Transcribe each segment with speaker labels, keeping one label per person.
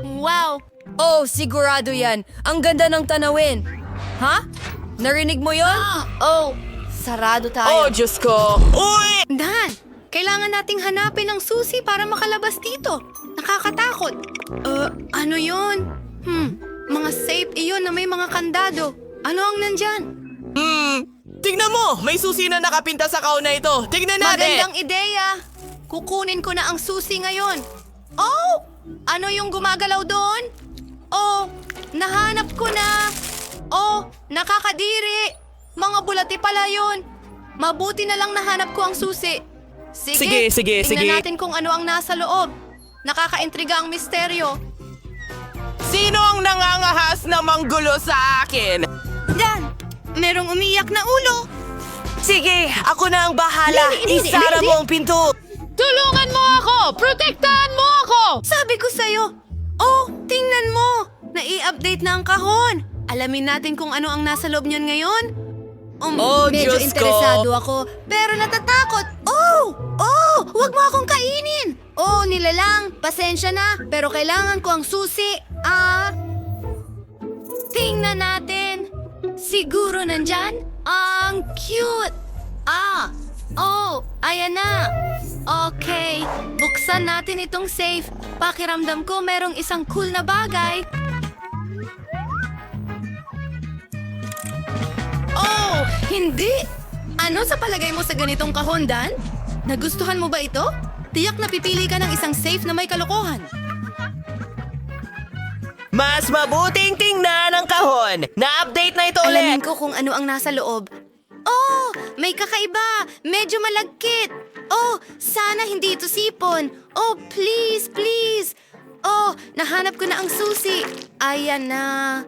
Speaker 1: Wow! Oh, sigurado yan. Ang ganda ng tanawin. Ha? Narinig mo yon? Oh, sarado tayo.
Speaker 2: Oh, Diyos ko! Uy!
Speaker 1: Dan, kailangan nating hanapin ang susi para makalabas dito. Nakakatakot. Ano yun? Mga safe iyon na may mga kandado. Ano ang nandyan?
Speaker 2: Tignan mo! May susi na nakapinta sa kaon na ito. Tignan natin!
Speaker 1: Magandang ideya. Kukunin ko na ang susi ngayon. Oh! Ano yung gumagalaw doon? Oh, nahanap ko na. Oh, nakakadiri. Mga bulati pala yun. Mabuti na lang nahanap ko ang susi.
Speaker 2: Sige.
Speaker 1: Tingnan natin kung ano ang nasa loob. Nakakaintriga ang misteryo.
Speaker 2: Sino ang nangangahas na manggulo sa akin?
Speaker 1: Dan, merong umiyak na ulo.
Speaker 2: Sige, ako na ang bahala. Isara mo ang pinto.
Speaker 3: Tulungan mo ako! Protektahan mo ako!
Speaker 1: Sabi ko sa'yo. Oh, tingnan mo. Nai-update na ang kahon. Alamin natin kung ano ang nasa loob niyan ngayon.
Speaker 2: Oh,
Speaker 1: medyo
Speaker 2: Diyos ko.
Speaker 1: interesado ako, pero natatakot. Huwag mo akong kainin. Oh, nilalang. Pasensya na, pero kailangan ko ang susi. Tingnan natin. Siguro nandyan? Ang cute. Ayan na. Okay, buksan natin itong safe. Pakiramdam ko merong isang cool na bagay. Oh, hindi! Ano sa palagay mo sa ganitong kahon, Dan? Nagustuhan mo ba ito? Tiyak na pipili ka ng isang safe na may kalokohan.
Speaker 2: Mas mabuting tingnan ang kahon. Na-update na ito
Speaker 1: Alamin
Speaker 2: ulit.
Speaker 1: ko kung ano ang nasa loob. Oh, may kakaiba. Medyo malagkit. Oh, sana hindi ito sipon. Oh, please, please. Oh, nahanap ko na ang susi. Ayan na.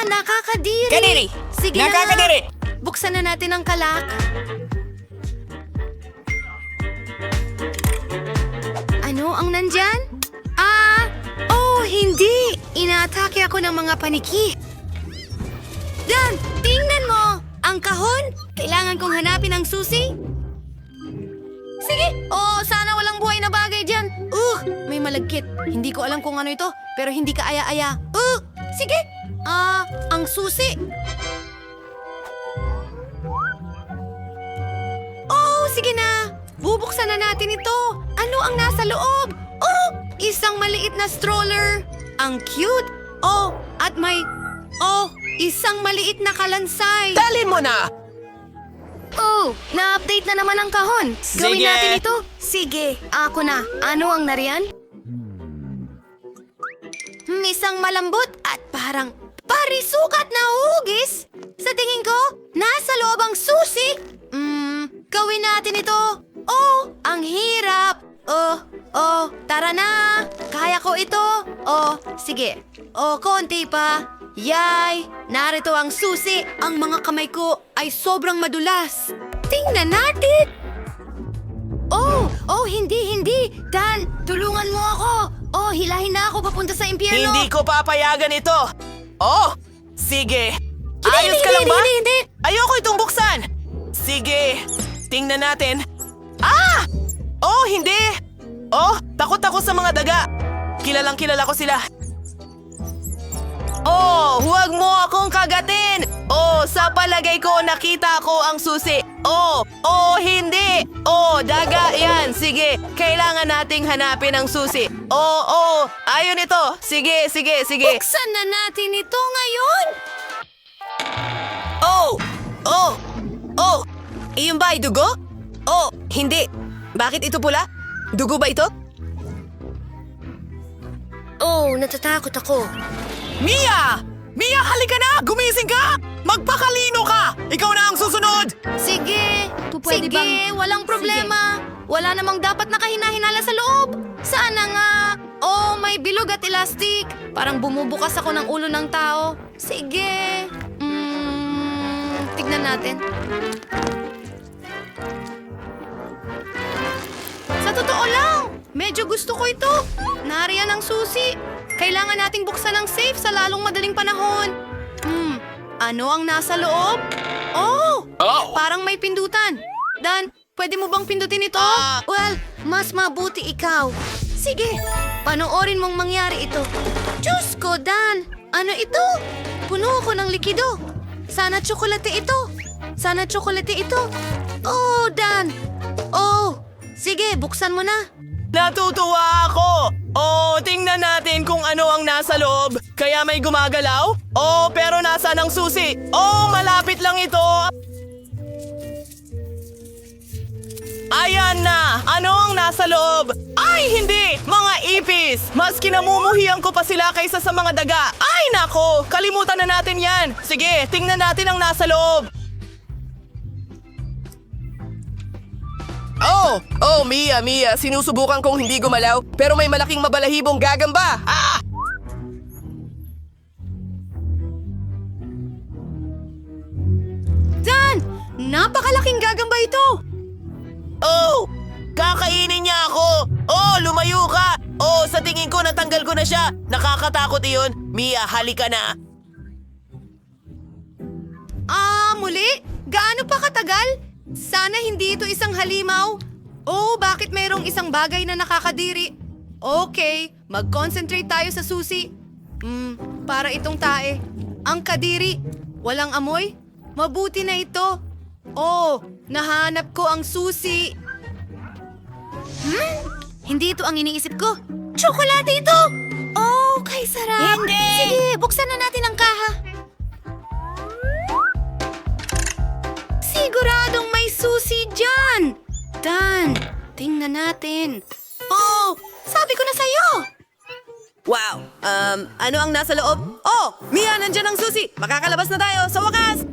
Speaker 1: Nakakadiri.
Speaker 2: Kadiri!
Speaker 1: Sige
Speaker 2: Nakakadiri!
Speaker 1: na. Buksan na natin ang kalak. Ano ang nandyan? Hindi. Inaatake ako ng mga paniki. Dan, tingnan mo. Ang kahon. Kailangan kong hanapin ang susi. Sige. Sana walang buhay na bagay dyan. May malagkit. Hindi ko alam kung ano ito, pero hindi ka aya-aya. Sige. Ang susi. Sige na. Bubuksan na natin ito. Ano ang nasa loob? Isang maliit na stroller. Ang cute. At may... isang maliit na kalansay.
Speaker 2: Dalhin mo na!
Speaker 1: Na-update na naman ang kahon. Gawin
Speaker 2: Sige.
Speaker 1: natin ito. Sige, ako na. Ano ang nariyan? Isang malambot at parang parisukat na hugis. Sa tingin ko, nasa loob ang susi. Gawin natin ito. Ang hirap. Tara na. Kaya ko ito. Sige. Konti pa. Yay! Narito ang susi. Ang mga kamay ko ay sobrang madulas. Tingnan natin! Hindi. Dan, tulungan mo ako. Hilahin na ako papunta sa impyerno.
Speaker 2: Hindi ko papayagan ito. Sige. Ayos ka lang ba?
Speaker 1: Hindi.
Speaker 2: Ayoko itong buksan. Sige. Tingnan natin. Hindi. Takot ako sa mga daga. Kilalang kilala ko sila. Huwag mo akong kagatin! Sa palagay ko nakita ko ang susi. Hindi! Daga yan! Sige, kailangan nating hanapin ang susi. Ayun ito! Sige!
Speaker 1: Buksan na natin ito ngayon.
Speaker 2: Iyon ba ay dugo? Hindi. Bakit ito pula? Dugo ba ito?
Speaker 1: Natatakot ako.
Speaker 2: Mia! Mia, halika na! Gumising ka! Magpakalino ka! Ikaw na ang susunod!
Speaker 1: Sige,
Speaker 3: Pwede
Speaker 1: walang problema. Wala namang dapat nakahinahinala sa loob. Sana nga. May bilog at elastic. Parang bumubukas ako ng ulo ng tao. Sige. Tignan natin. Sa totoo lang, medyo gusto ko ito. Nariyan ang susi. Kailangan nating buksan ang safe sa lalong madaling panahon. Ano ang nasa loob? Parang may pindutan. Dan, pwede mo bang pindutin ito? Well, mas mabuti ikaw. Sige. Panoorin mong mangyari ito. Diyos ko, Dan! Ano ito? Puno ako ng likido. Sana tsokolate ito. Sana tsokolate ito. Oh, Dan! Oh, sige, buksan mo na.
Speaker 2: Natutuwa ako! Oh, tingnan natin kung ano ang nasa loob. Kaya may gumagalaw? Oh, pero nasaan ang susi? Oh, malapit lang ito. Ayan na! Ano ang nasa loob? Ay, hindi! Mga ipis! Mas kinamumuhian ko pa sila kaysa sa mga daga. Ay, nako! Kalimutan na natin yan. Sige, tingnan natin ang nasa loob.
Speaker 4: Oh, Mia, sinusubukan kong hindi gumalaw, pero may malaking mabalahibong gagamba. Ah!
Speaker 1: Dan! Napakalaking gagamba ito!
Speaker 2: Oh! Kakainin niya ako! Oh, lumayo ka! Oh, sa tingin ko natanggal ko na siya. Nakakatakot iyon. Mia, halika na.
Speaker 1: Muli? Gaano pa katagal? Sana hindi ito isang halimaw. Oh, bakit mayroong isang bagay na nakakadiri? Okay, mag-concentrate tayo sa susi. Para itong tae. Ang kadiri. Walang amoy? Mabuti na ito. Oh, nahanap ko ang susi. Hindi ito ang iniisip ko. Tsokolate ito! Oh, kay sarap.
Speaker 2: Hindi!
Speaker 1: Sige, buksan na natin ang kaha. Siguradong may susi dyan! Dan, tingnan natin. Oh, sabi ko na sa'yo!
Speaker 2: Wow! Ano ang nasa loob? Oh! Mia, nandyan ang susi! Makakalabas na tayo sa wakas!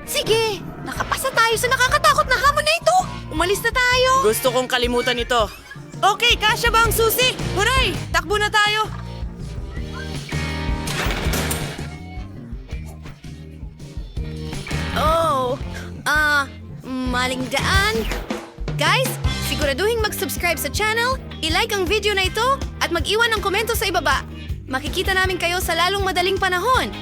Speaker 1: Sige, nakapasa tayo sa nakakatakot na hamon na ito! Umalis na tayo!
Speaker 2: Gusto kong kalimutan ito. Okay, kasya ba ang susi? Huray! Takbo na tayo!
Speaker 1: Oh, maling daan. Guys, siguraduhin mag-subscribe sa channel, i-like ang video na ito, at mag-iwan ng komento sa ibaba. Makikita namin kayo sa lalong madaling panahon.